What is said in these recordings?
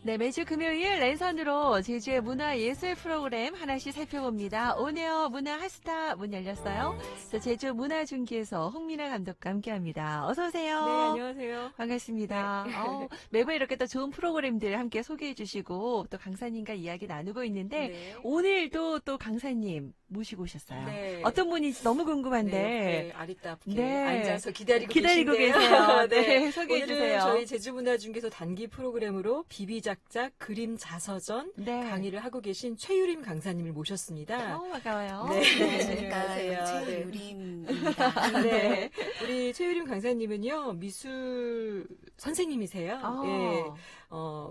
네, 매주 금요일 랜선으로 제주의 문화예술 프로그램 하나씩 살펴봅니다. 오네어 문화 핫스타 문 열렸어요. 제주 문화중기에서 홍민아 감독과 함께합니다. 어서 오세요. 네, 안녕하세요. 반갑습니다. 네. 매번 이렇게 또 좋은 프로그램들 함께 소개해 주시고 또 강사님과 이야기 나누고 있는데 네. 오늘도 또 강사님 모시고 오셨어요. 네. 어떤 분인지 너무 궁금한데 네, 아리따게 네. 앉아서 기다리고 기다리고 계신데요. 계세요. 네, 소개해 오늘은 주세요. 저희 제주문화중개소 단기 프로그램으로 비비작작 그림 자서전 네. 강의를 하고 계신 최유림 강사님을 모셨습니다. 반가워요. 네. 안녕하세요. 안녕하세요. 최유림입니다. 네. 우리 최유림 강사님은요, 미술 선생님이세요. 예.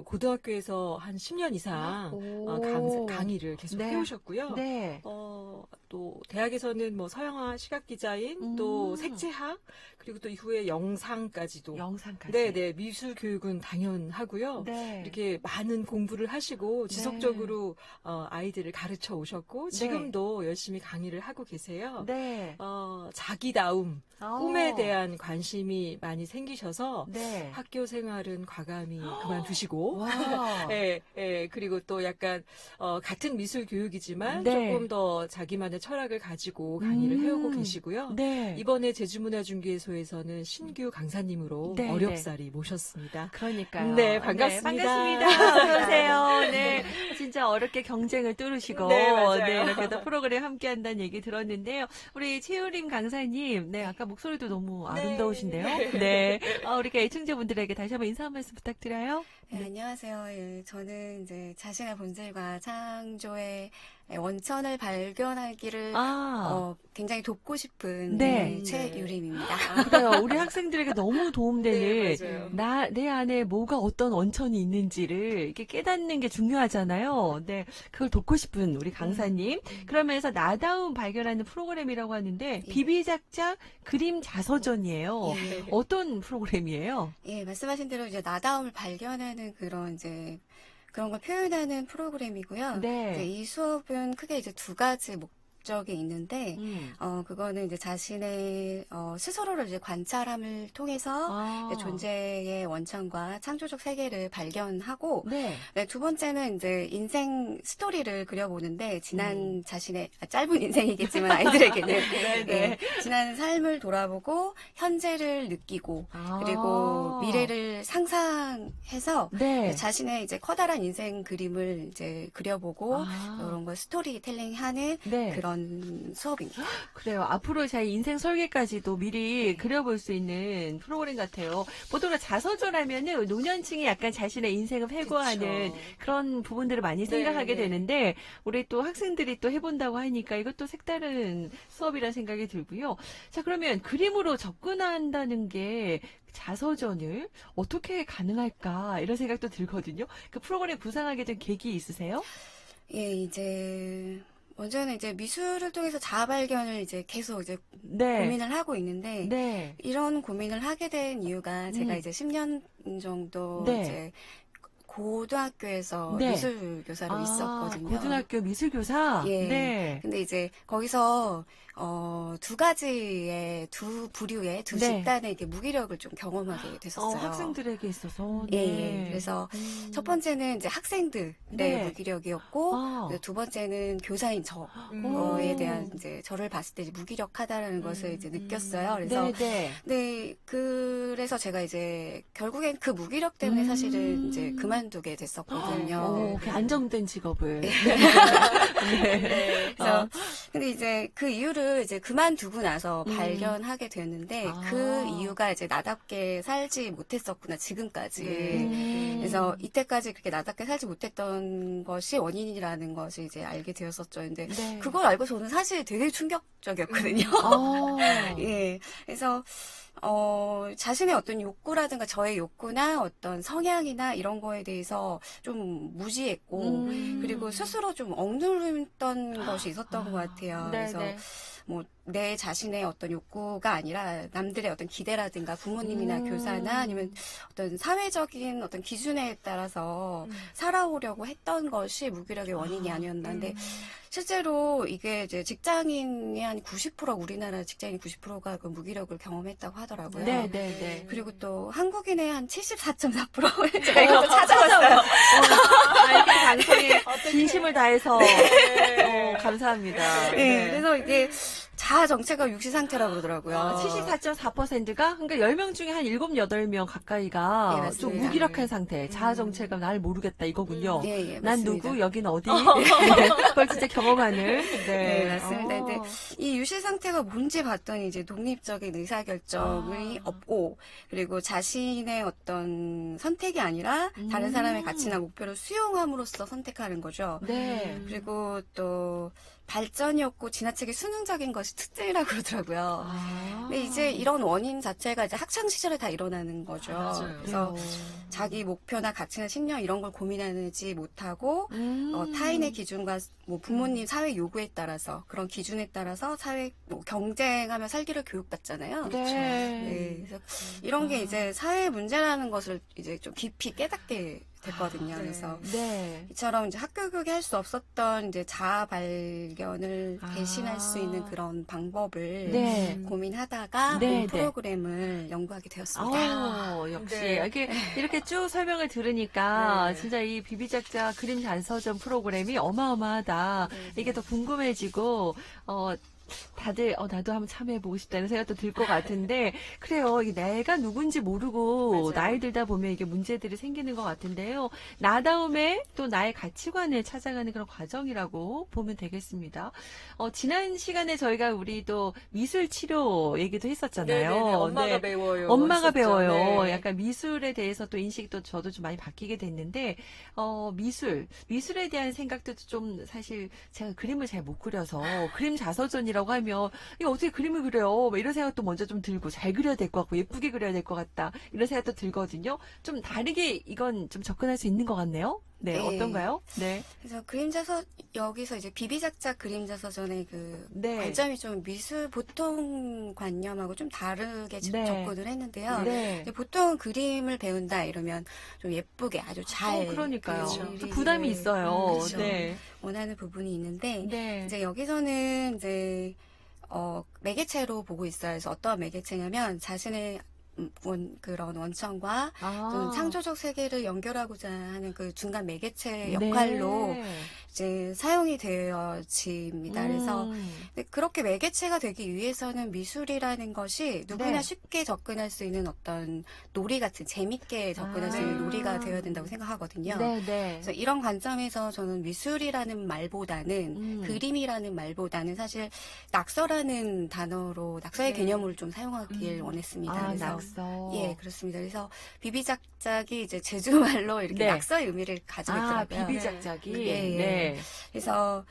고등학교에서 한 10년 이상 강의를 계속 네. 해오셨고요. 네. 또 대학에서는 뭐 서양화 시각 디자인, 또 색채학, 그리고 또 이후에 영상까지도. 영상까지. 네, 미술 교육은 당연하고요. 네. 이렇게 많은 공부를 하시고 지속적으로 아이들을 가르쳐 오셨고 지금도 열심히 강의를 하고 계세요. 네. 자기다움, 꿈에 대한 관심이 많이 생기셔서 네. 학교 생활은 과감히 그만두시고 와. 그리고 또 약간 같은 미술 교육이지만 네. 조금 더 자기만의 철학을 가지고 강의를 해오고 계시고요. 네. 이번에 제주문화중개소에서는 신규 강사님으로 네, 어렵사리 모셨습니다. 그러니까요. 네, 반갑습니다. 네, 반갑습니다. 어서 오세요. 네. 진짜 어렵게 경쟁을 뚫으시고 네, 맞아요. 네, 이렇게 또 프로그램 함께 한다는 얘기 들었는데요. 우리 최유림 강사님, 네, 아까 목소리도 너무 아름다우신데요. 네. 우리 애청자분들에게 다시 한번 인사 한 말씀 부탁드려요. 네, 안녕하세요. 예, 저는 이제 자신의 본질과 창조의 원천을 발견하기를 굉장히 돕고 싶은 네. 최유림입니다. 그래요. 우리 학생들에게 너무 도움되는 네, 맞아요. 내 안에 뭐가 어떤 원천이 있는지를 이렇게 깨닫는 게 중요하잖아요. 네. 그걸 돕고 싶은 우리 강사님. 그러면서 나다움 발견하는 프로그램이라고 하는데 비비작작 그림 자서전이에요. 예. 어떤 프로그램이에요? 예, 말씀하신 대로 이제 나다움을 발견하는 그런 걸 표현하는 프로그램이고요. 네. 이제 이 수업은 크게 이제 두 가지 목적이 있는데, 그거는 이제 자신의 스스로를 이제 관찰함을 통해서 이제 존재의 원천과 창조적 세계를 발견하고, 네. 네, 두 번째는 이제 인생 스토리를 그려보는데 지난 자신의 짧은 인생이겠지만 아이들에게는 예, 지난 삶을 돌아보고 현재를 느끼고 그리고 미래를 상상해서 네. 자신의 이제 커다란 인생 그림을 이제 그려보고 이런 걸 스토리텔링하는 네. 그런 수업입니다. 그래요. 앞으로 자기 인생 설계까지도 미리 그려볼 수 있는 프로그램 같아요. 보통 자서전 하면은 노년층이 약간 자신의 인생을 회고하는 그쵸. 그런 부분들을 많이 생각하게 되는데 우리 또 학생들이 또 해본다고 하니까 이것도 색다른 수업이라는 생각이 들고요. 자, 그러면 그림으로 접근한다는 게 자서전을 어떻게 가능할까 이런 생각도 들거든요. 그 프로그램 구상하게 된 계기 있으세요? 예, 이제 먼저는 이제 미술을 통해서 자아 발견을 이제 계속 이제 네. 고민을 하고 있는데 네. 이런 고민을 하게 된 이유가 제가 이제 10년 정도 네. 이제 고등학교에서 네. 미술 교사로 있었거든요. 고등학교 미술교사? 예. 네. 근데 이제 거기서 두 가지의 두 부류의 두 네. 집단의 이렇게 무기력을 좀 경험하게 됐었어요. 학생들에게 있어서. 예. 네. 그래서 첫 번째는 이제 학생들의 네. 무기력이었고 두 번째는 교사인 저에 대한 이제 저를 봤을 때 이제 무기력하다라는 것을 이제 느꼈어요. 그래서 그래서 제가 이제 결국엔 그 무기력 때문에 사실은 이제 그만두게 됐었거든요. 안정된 직업을. 네. 그래서 근데 이제 그 이유를 이제 그만두고 나서 발견하게 되었는데 그 이유가 이제 나답게 살지 못했었구나 지금까지. 그래서 이때까지 그렇게 나답게 살지 못했던 것이 원인이라는 것을 이제 알게 되었었죠. 근데 그걸 알고 저는 사실 되게 충격적이었거든요. 예. 그래서 자신의 어떤 욕구라든가 저의 욕구나 어떤 성향이나 이런 거에 대해서 좀 무지했고, 그리고 스스로 좀 억누르던 것이 있었던 것 같아요. 그래서, 뭐 내 자신의 어떤 욕구가 아니라 남들의 어떤 기대라든가 부모님이나 교사나 아니면 어떤 사회적인 어떤 기준에 따라서 살아오려고 했던 것이 무기력의 원인이 아니었나. 근데 실제로 이게 이제 직장인이 한 90% 우리나라 직장인 90%가 그 무기력을 경험했다고 하더라고요. 네, 네, 네. 그리고 또 한국인의 한 74.4% 제가 이것도 찾아봤어요. 이렇게 방송에 진심을 다해서 감사합니다. 네, 그래서 이게 자아 정체가 육시 상태라고 그러더라고요. 74.4%가 그러니까 10명 중에 한 7, 8명 가까이가 네, 맞습니다. 좀 무기력한 상태, 자아 정체가 날 모르겠다 이거군요. 예, 난 맞습니다. 누구, 여긴 어디? 네, 그걸 진짜 경험하는. 네, 맞습니다. 근데 이 유시 상태가 뭔지 봤더니 이제 독립적인 의사결정이 없고, 그리고 자신의 어떤 선택이 아니라 다른 사람의 가치나 목표를 수용함으로써 선택하는 거죠. 네. 그리고 또 발전이 없고 지나치게 수능적인 것이 특징이라고 그러더라고요. 근데 이제 이런 원인 자체가 이제 학창 시절에 다 일어나는 거죠. 맞아요. 그래서 자기 목표나 가치나 신념 이런 걸 고민하지 못하고 타인의 기준과 뭐 부모님 사회 요구에 따라서 그런 기준에 따라서 사회 뭐 경쟁하며 살기를 교육받잖아요. 네. 네, 그래서 이런 게 이제 사회 문제라는 것을 이제 좀 깊이 깨닫게 됐거든요. 네. 그래서 네. 이처럼 이제 학교 교육이 할 수 없었던 이제 자아 발견을 대신할 수 있는 그런 방법을 네. 고민하다가 네, 본 네. 프로그램을 연구하게 되었습니다. 역시 네. 이렇게 쭉 설명을 들으니까 네. 진짜 이 비비작자 그림 잔서전 프로그램이 어마어마하다. 이게 더 궁금해지고 다들 나도 한번 참여해보고 싶다는 생각도 들 것 같은데 그래요. 이게 내가 누군지 모르고 맞아요. 나이 들다 보면 이게 문제들이 생기는 것 같은데요. 나다움에 또 나의 가치관을 찾아가는 그런 과정이라고 보면 되겠습니다. 지난 시간에 저희가 우리 또 미술 치료 얘기도 했었잖아요. 네네네. 엄마가 네. 배워요. 엄마가 했었죠. 배워요. 네. 약간 미술에 대해서 또 인식도 저도 좀 많이 바뀌게 됐는데, 미술에 대한 생각도 좀 사실 제가 그림을 잘 못 그려서 그림 자서전이라고 하면 이거 어떻게 그림을 그려요? 뭐 이런 생각도 먼저 좀 들고 잘 그려야 될 것 같고 예쁘게 그려야 될 것 같다. 이런 생각도 들거든요. 좀 다르게 이건 좀 접근할 수 있는 것 같네요. 네, 네. 어떤가요? 네. 그래서 여기서 이제 비비작자 그림자서전의 그 네. 관점이 좀 미술 보통 관념하고 좀 다르게 네. 접근을 했는데요. 네. 근데 보통 그림을 배운다 이러면 좀 예쁘게 아주 잘 그러니까요. 그리기를 좀 부담이 있어요. 그렇죠. 네. 원하는 부분이 있는데 네. 이제 여기서는 이제 매개체로 보고 있어요. 그래서 어떠한 매개체냐면 자신의 그런 원천과 좀 창조적 세계를 연결하고자 하는 그 중간 매개체 역할로 네. 이제 사용이 되어집니다. 그래서 근데 그렇게 매개체가 되기 위해서는 미술이라는 것이 누구나 네. 쉽게 접근할 수 있는 어떤 놀이 같은 재밌게 접근할 수 있는 놀이가 되어야 된다고 생각하거든요. 네, 네. 그래서 이런 관점에서 저는 미술이라는 말보다는 그림이라는 말보다는 사실 낙서라는 단어로 낙서의 네. 개념을 좀 사용하길 원했습니다. 그래서 낙서. 예, 그렇습니다. 그래서 비비작작이 이제 제주말로 이렇게 네. 낙서의 의미를 가지고 있더라고요. 비비작작이. 예, 예. 네. 그래서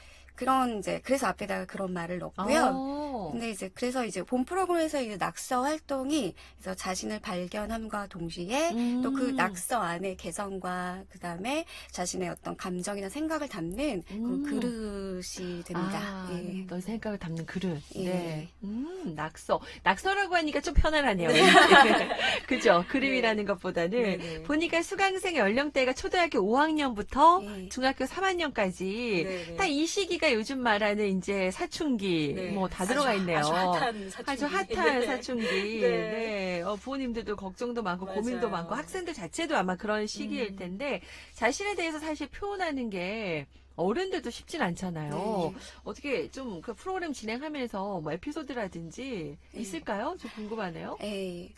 그래서 앞에다가 그런 말을 넣고요. 근데 이제 그래서 이제 본 프로그램에서 이제 낙서 활동이 그래서 자신을 발견함과 동시에 또 그 낙서 안에 개성과 그다음에 자신의 어떤 감정이나 생각을 담는 그런 그릇이 됩니다. 예. 너 생각을 담는 그릇. 예. 네. 낙서. 낙서라고 하니까 좀 편안하네요. 그죠? 그림이라는 것보다는. 네네. 보니까 수강생 연령대가 초등학교 5학년부터 네. 중학교 3학년까지 네네. 딱 이 시기가 요즘 말하는 이제 사춘기 네. 뭐 다 들어가 있네요. 아주 핫한 사춘기. 아주 핫한 네. 사춘기. 네. 네. 부모님들도 걱정도 많고 맞아요. 고민도 많고 학생들 자체도 아마 그런 시기일 텐데 자신에 대해서 사실 표현하는 게 어른들도 쉽진 않잖아요. 네. 어떻게 좀 그 프로그램 진행하면서 뭐 에피소드라든지 네. 있을까요? 좀 궁금하네요. 예,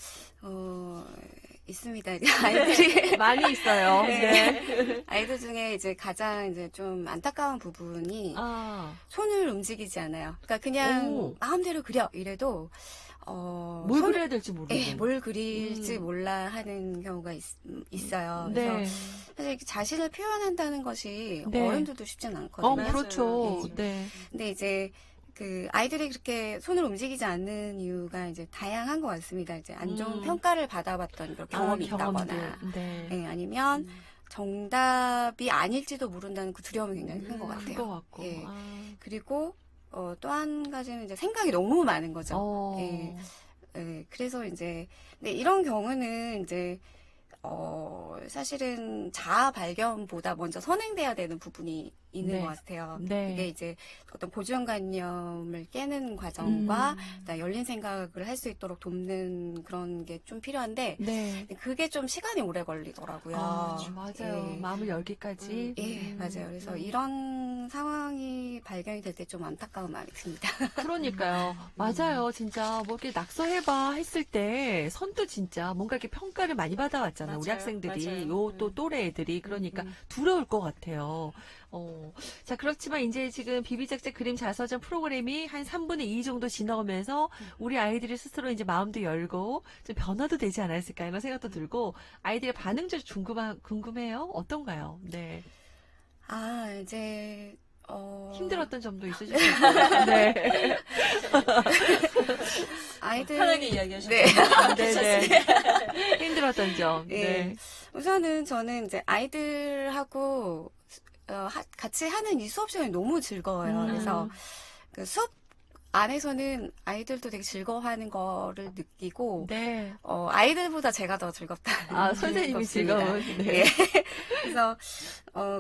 있습니다. 아이들이 많이 있어요. 네. 아이들 중에 이제 가장 이제 좀 안타까운 부분이 손을 움직이지 않아요. 그러니까 그냥 오. 마음대로 그려 이래도 뭘 그려야 될지 모르고. 예, 뭘 그릴지 몰라 하는 경우가 있어요. 네. 그래서 사실 이렇게 자신을 표현한다는 것이 네. 어른들도 쉽진 않거든요. 맞아요. 그렇죠. 예. 네. 근데 이제 그 아이들이 그렇게 손을 움직이지 않는 이유가 이제 다양한 것 같습니다. 이제 안 좋은 평가를 받아봤던 그런 경험이 있다거나, 경험들. 네. 예, 아니면 정답이 아닐지도 모른다는 그 두려움이 굉장히 큰 것 큰 같아요. 것 같고. 예. 그리고 또 한 가지는 이제 생각이 너무 많은 거죠. 어. 예. 그래서 이제, 근데 이런 경우는 이제, 사실은 자아 발견보다 먼저 선행돼야 되는 부분이 있는 네. 것 같아요. 네. 그게 이제 어떤 고정관념을 깨는 과정과 음. 그다음에 열린 생각을 할 수 있도록 돕는 그런 게 좀 필요한데, 네. 근데 그게 좀 시간이 오래 걸리더라고요. 아, 맞아요. 예. 마음을 열기까지. 예, 맞아요. 그래서 이런 상황이 발견이 될 때 좀 안타까운 마음이 듭니다. 그러니까요. 맞아요. 진짜 뭐 이렇게 낙서해봐 했을 때 선도 진짜 뭔가 이렇게 평가를 많이 받아왔잖아요. 우리 맞아요. 학생들이. 맞아요. 요 또 또래 애들이. 그러니까 두려울 것 같아요. 자, 그렇지만 이제 지금 비비작작 그림 자서전 프로그램이 한 3분의 2 정도 지나오면서 우리 아이들이 스스로 이제 마음도 열고 좀 변화도 되지 않았을까 이런 생각도 들고 아이들의 반응 좀 궁금해요. 어떤가요? 네. 아, 이제, 힘들었던 점도 있으실 거고. 네. 아이들. 편하게 이야기하시죠. 네. 네네. 힘들었던 점. 예. 네. 우선은 저는 이제 아이들하고 같이 하는 이 수업 시간이 너무 즐거워요. 그래서 그 수업 안에서는 아이들도 되게 즐거워하는 거를 느끼고, 네. 아이들보다 제가 더 즐겁다. 아, 선생님이 즐거운. 네. 예. 그래서,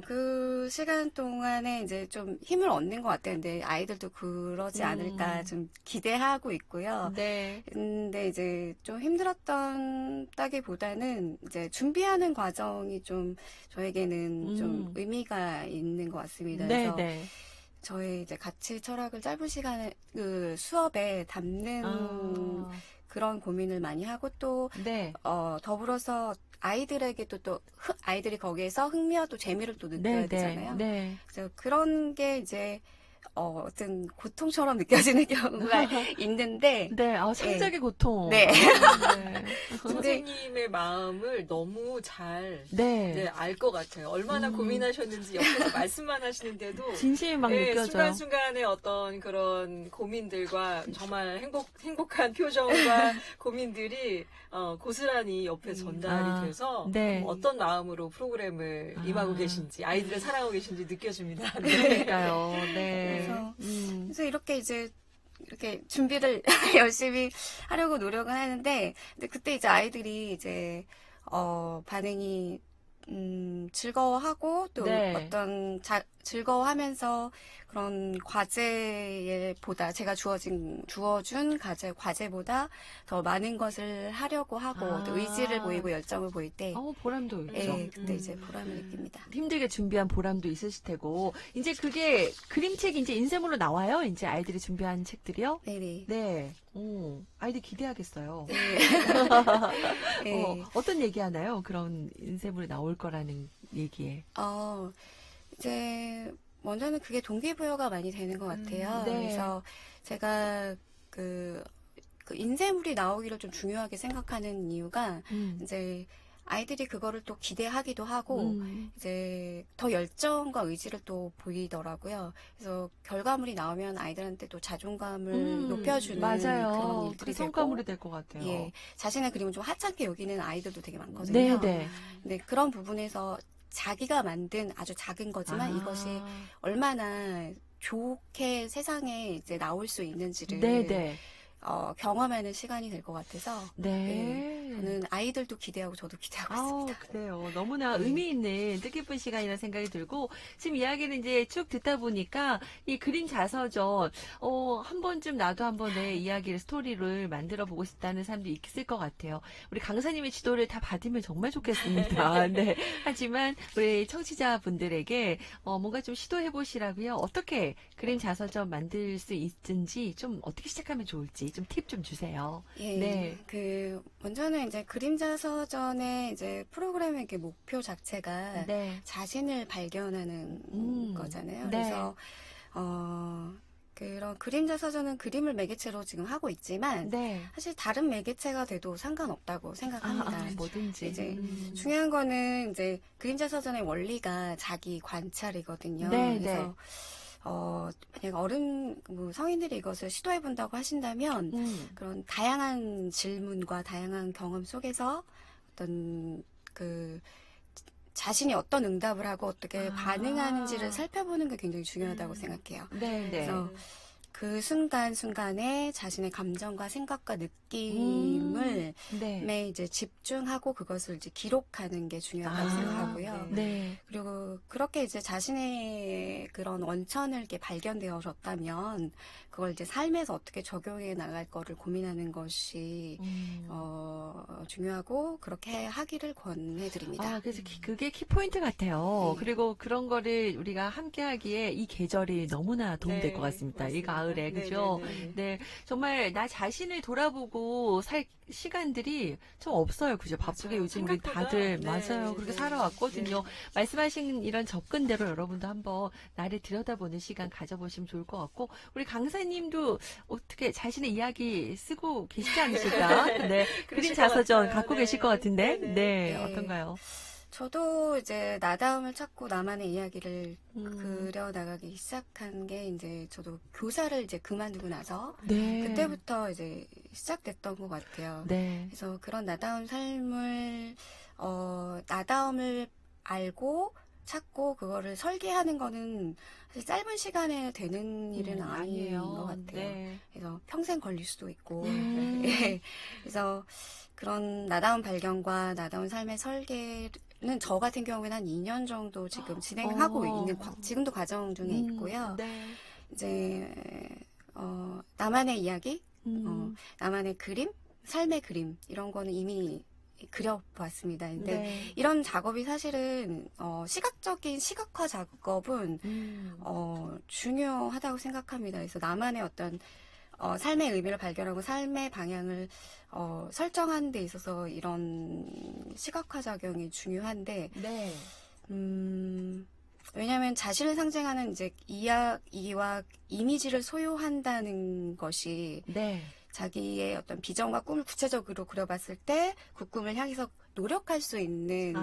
그 시간 동안에 이제 좀 힘을 얻는 것 같아요. 근데 아이들도 그러지 않을까 좀 기대하고 있고요. 네. 근데 이제 좀 힘들었던 따기보다는 이제 준비하는 과정이 좀 저에게는 좀 의미가 있는 것 같습니다. 네, 그래서 네. 저의 이제 가치 철학을 짧은 시간에 그 수업에 담는 그런 고민을 많이 하고 또 네. 더불어서 아이들에게도 또 아이들이 거기에서 흥미와 또 재미를 또 느껴야 네, 되잖아요. 네. 그래서 그런 게 이제 어떤 고통처럼 느껴지는 경우가 있는데 네. 창작의 고통. 네. 네. 선생님의 마음을 너무 잘 네. 알 것 같아요. 얼마나 고민하셨는지 옆에서 말씀만 하시는데도 진심이 막 네, 느껴져요. 순간순간의 어떤 그런 고민들과 정말 행복한 표정과 고민들이 고스란히 옆에 전달이 돼서 네. 어떤 마음으로 프로그램을 임하고 계신지 아이들을 사랑하고 계신지 느껴집니다. 네. 그러니까요. 네. 그래서 이렇게 이제 이렇게 준비를 열심히 하려고 노력은 하는데, 근데 그때 이제 아이들이 이제 반응이 즐거워하고 또 네. 어떤 즐거워하면서 그런 과제보다 제가 주어준 과제보다 더 많은 것을 하려고 하고 또 의지를 보이고 열정을 보일 때 보람도 있죠. 예, 그때 이제 보람을 느낍니다. 힘들게 준비한 보람도 있으실 테고 이제 그게 그림책이 이제 인쇄물로 나와요. 이제 아이들이 준비한 책들이요. 네네. 네. 아이들 기대하겠어요. 네. 네. 어떤 얘기 하나요? 그런 인쇄물이 나올 거라는 얘기에. 이제 먼저는 그게 동기부여가 많이 되는 것 같아요. 네. 그래서 제가 그 인쇄물이 나오기를 좀 중요하게 생각하는 이유가 이제 아이들이 그거를 또 기대하기도 하고 이제 더 열정과 의지를 또 보이더라고요. 그래서 결과물이 나오면 아이들한테 또 자존감을 높여주는 맞아요. 그런 일들이 그 성과물이 될 것 같아요. 예, 자신의 그림을 좀 하찮게 여기는 아이들도 되게 많거든요. 네. 근데 그런 부분에서 자기가 만든 아주 작은 거지만 이것이 얼마나 좋게 세상에 이제 나올 수 있는지를 네. 경험하는 시간이 될 것 같아서 네. 저는 아이들도 기대하고 저도 기대하고 있습니다. 그래요. 너무나 의미 있는 뜻깊은 시간이라는 생각이 들고 지금 이야기를 이제 쭉 듣다 보니까 이 그림 자서전 한 번쯤 나도 한번 내 이야기를 스토리를 만들어 보고 싶다는 사람도 있을 것 같아요. 우리 강사님의 지도를 다 받으면 정말 좋겠습니다. 네. 하지만 우리 청취자분들에게 뭔가 좀 시도해 보시라고요. 어떻게 그림 자서전 만들 수 있는지 좀 어떻게 시작하면 좋을지 좀 팁 좀 주세요. 예, 네. 먼저는 이제 그림자 서전의 이제 프로그램의 이렇게 목표 자체가 네. 자신을 발견하는 거잖아요. 네. 그래서 그런 그림자 서전은 그림을 매개체로 지금 하고 있지만 네. 사실 다른 매개체가 돼도 상관없다고 생각합니다. 뭐든지. 이제 중요한 거는 이제 그림자 서전의 원리가 자기 관찰이거든요. 네, 그래서 만약 성인들이 이것을 시도해 본다고 하신다면 그런 다양한 질문과 다양한 경험 속에서 어떤 자신이 어떤 응답을 하고 어떻게 반응하는지를 살펴보는 게 굉장히 중요하다고 생각해요. 네. 그래서 그 순간순간에 자신의 감정과 생각과 느낌을 네. 이제 집중하고 그것을 이제 기록하는 게 중요하다고 아, 생각하고요. 네. 그리고 그렇게 이제 자신의 그런 원천을 이렇게 발견되어졌다면 그걸 이제 삶에서 어떻게 적용해 나갈 거를 고민하는 것이 중요하고 그렇게 하기를 권해드립니다. 아, 그래서 그게 키포인트 같아요. 네. 그리고 그런 거를 우리가 함께 하기에 이 계절이 너무나 도움될 네, 것 같습니다. 이 맞습니다. 가을에, 네, 그죠? 네, 네. 네, 정말 나 자신을 돌아보고 살 시간들이 좀 없어요. 그죠? 바쁘게 맞아요. 요즘 우리 생각보다, 다들, 네, 맞아요. 그렇게 네, 살아왔거든요. 네. 말씀하신 이런 접근대로 여러분도 한번 나를 들여다보는 시간 가져보시면 좋을 것 같고, 우리 강사님도 어떻게 자신의 이야기 쓰고 계시지 않으실까? 네. 그림 그러실 것 자서전 같아요. 갖고 네. 계실 것 같은데? 네, 네. 네, 네. 어떤가요? 저도 이제 나다움을 찾고 나만의 이야기를 음. 그려나가기 시작한 게 이제 저도 교사를 이제 그만두고 나서 네. 그때부터 이제 시작됐던 것 같아요. 네. 그래서 그런 나다운 삶을, 나다움을 알고 찾고 그거를 설계하는 거는 사실 짧은 시간에 되는 일은 아닌 것 같아요. 네. 그래서 평생 걸릴 수도 있고. 네. 그래서 그런 나다운 발견과 나다운 삶의 설계는 저 같은 경우에는 한 2년 정도 지금 진행하고 있는, 지금도 과정 중에 있고요. 네. 이제, 나만의 이야기, 음. 나만의 그림, 삶의 그림, 이런 거는 이미 그려봤습니다. 근데 네. 이런 작업이 사실은, 시각적인 시각화 작업은, 중요하다고 생각합니다. 그래서 나만의 어떤, 삶의 의미를 발견하고 삶의 방향을 설정하는 데 있어서 이런 시각화 작용이 중요한데, 네. 왜냐하면 자신을 상징하는 이제 이야기와 이미지를 소유한다는 것이 네. 자기의 어떤 비전과 꿈을 구체적으로 그려봤을 때 그 꿈을 향해서 노력할 수 있는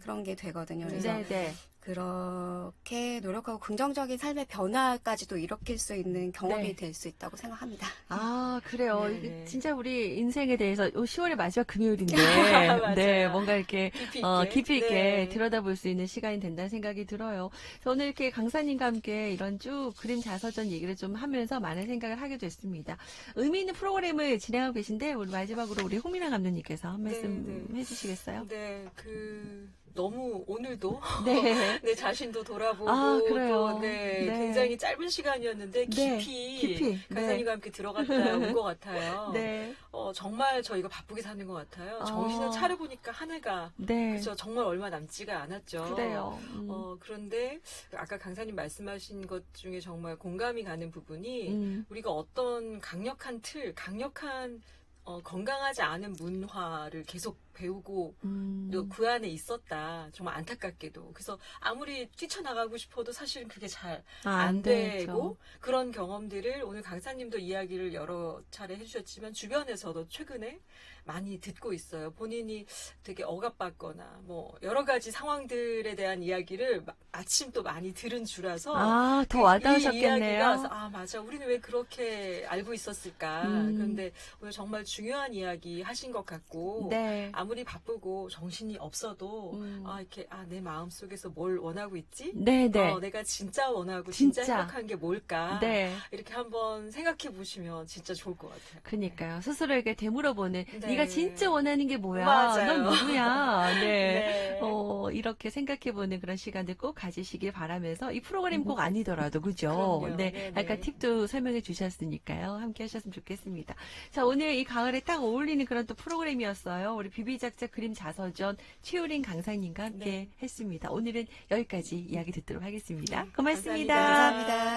그런 게 되거든요. 그래서 네, 네. 그렇게 노력하고 긍정적인 삶의 변화까지도 일으킬 수 있는 경험이 네. 될 수 있다고 생각합니다. 아, 그래요. 네, 이게 네. 진짜 우리 인생에 대해서 10월의 마지막 금요일인데, 맞아요. 네, 뭔가 이렇게 깊이 있게 네. 들여다볼 수 있는 시간이 된다는 생각이 들어요. 그래서 오늘 이렇게 강사님과 함께 이런 쭉 그림 자서전 얘기를 좀 하면서 많은 생각을 하게 됐습니다. 의미 있는 프로그램을 진행하고 계신데, 우리 마지막으로 우리 홍민아 감독님께서 한 말씀 해주시겠어요? 네, 너무 오늘도 네. 내 자신도 돌아보고 아, 그래요. 또 네. 굉장히 짧은 시간이었는데 네, 깊이 깊이. 강사님과 함께 들어갔다 온 것 같아요. 네. 정말 저희가 바쁘게 사는 것 같아요. 아. 정신을 차려보니까 한 해가 네. 그죠, 정말 얼마 남지가 않았죠. 그래요. 그런데 아까 강사님 말씀하신 것 중에 정말 공감이 가는 부분이 우리가 어떤 강력한 건강하지 않은 문화를 계속 배우고 또 그 안에 있었다. 정말 안타깝게도. 그래서 아무리 뛰쳐나가고 싶어도 사실은 그게 잘 안 되고 그런 경험들을 오늘 강사님도 이야기를 여러 차례 해주셨지만 주변에서도 최근에 많이 듣고 있어요. 본인이 되게 억압받거나 뭐 여러 가지 상황들에 대한 이야기를 마침 또 많이 들은 주라서 더 이 와닿으셨겠네요. 이야기가 맞아. 우리는 왜 그렇게 알고 있었을까. 그런데 오늘 정말 중요한 이야기 하신 것 같고 네. 아무리 바쁘고 정신이 없어도 이렇게 내 마음속에서 뭘 원하고 있지? 네, 네. 내가 진짜 원하고 진짜 행복한 게 뭘까? 네. 이렇게 한번 생각해 보시면 진짜 좋을 것 같아요. 그러니까요. 스스로에게 되물어보는 네. 네가 진짜 원하는 게 뭐야? 맞아요. 넌 누구야? 네. 네. 이렇게 생각해보는 그런 시간들 꼭 가지시길 바라면서 이 프로그램 꼭 아니더라도 그죠? 그럼요. 네. 네, 아까 네. 팁도 설명해 주셨으니까요. 함께 하셨으면 좋겠습니다. 자, 오늘 이 가을에 딱 어울리는 그런 또 프로그램이었어요. 우리 비비작자 그림 자서전 최우린 강사님과 함께 했습니다. 오늘은 여기까지 이야기 듣도록 하겠습니다. 고맙습니다. 감사합니다. 감사합니다.